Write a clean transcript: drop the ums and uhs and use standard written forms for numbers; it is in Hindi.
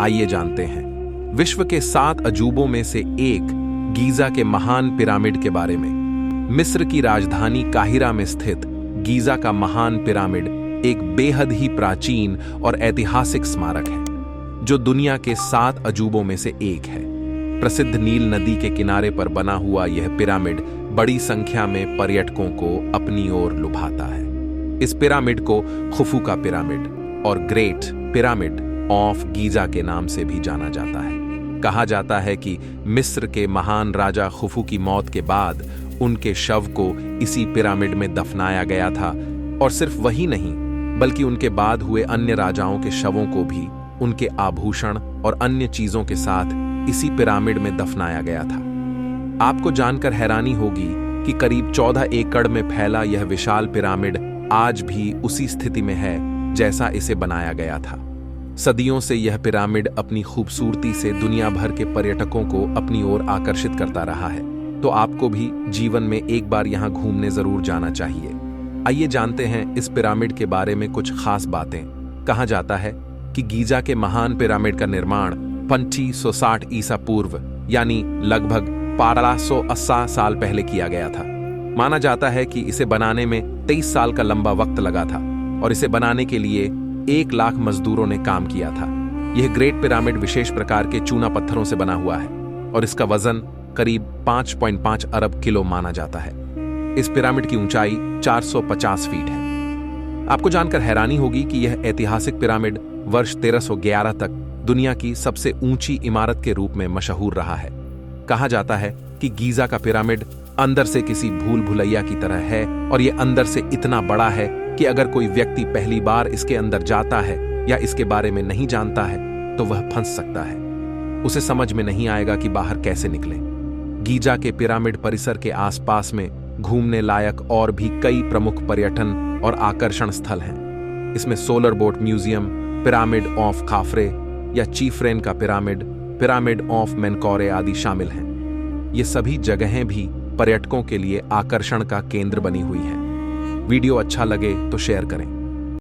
आइए जानते हैं विश्व के 7 अजूबों में से एक गीजा के महान पिरामिड के बारे में। मिस्र की राजधानी काहिरा में स्थित गीजा का महान पिरामिड एक बेहद ही प्राचीन और ऐतिहासिक स्मारक है जो दुनिया के 7 अजूबों में से एक है। प्रसिद्ध नील नदी के किनारे पर बना हुआ यह पिरामिड बड़ी संख्या में पर्यटकों को अपनी ओर लुभाता है। इस पिरामिड को खुफू का पिरामिड और ग्रेट पिरामिड ऑफ गीजा के नाम से भी जाना जाता है। कहा जाता है कि मिस्र के महान राजा खुफू की मौत के बाद उनके शव को इसी पिरामिड में दफनाया गया था, और सिर्फ वही नहीं बल्कि उनके बाद हुए अन्य राजाओं के शवों को भी उनके आभूषण और अन्य चीजों के साथ इसी पिरामिड में दफनाया गया था। आपको जानकर हैरानी होगी कि करीब 14 एकड़ में फैला यह विशाल पिरामिड आज भी उसी स्थिति में है जैसा इसे बनाया गया था। सदियों से यह पिरामिड अपनी खूबसूरती से दुनिया भर के पर्यटकों को अपनी ओर आकर्षित करता रहा है, तो आपको भी जीवन में एक बार यहाँ घूमने जरूर जाना चाहिए। आइए जानते हैं इस पिरामिड के बारे में कुछ खास बातें। कहा जाता है कि गीजा के महान पिरामिड का निर्माण 2560 ईसा पूर्व यानी लगभग 1280 साल पहले किया गया था। माना जाता है कि इसे बनाने में 23 साल का लंबा वक्त लगा था और इसे बनाने के लिए 1 लाख मजदूरों ने काम किया था। यह ग्रेट पिरामिड विशेष प्रकार के चूना पत्थरों से बना हुआ है और इसका वजन करीब 5.5 अरब किलो माना जाता है। इस पिरामिड की ऊंचाई 450 फीट है। आपको जानकर हैरानी होगी कि यह ऐतिहासिक पिरामिड वर्ष 1311 तक दुनिया की सबसे ऊंची इमारत के रूप में मशहूर रहा है। कहा जाता है कि गीजा का पिरामिड अंदर से किसी भूल भुलैया की तरह है और यह अंदर से इतना बड़ा है कि अगर कोई व्यक्ति पहली बार इसके अंदर जाता है या इसके बारे में नहीं जानता है तो वह फंस सकता है। उसे समझ में नहीं आएगा कि बाहर कैसे निकले। गीजा के पिरामिड परिसर के आसपास में घूमने लायक और भी कई प्रमुख पर्यटन और आकर्षण स्थल हैं। इसमें solar boat museum, pyramid of खाफरे या चीफ्रेन का पिरामिड, पिरामिड ऑफ मेनकोरे आदि शामिल हैं। ये सभी जगहें भी पर्यटकों के लिए आकर्षण का केंद्र बनी हुई हैं। वीडियो अच्छा लगे तो शेयर करें।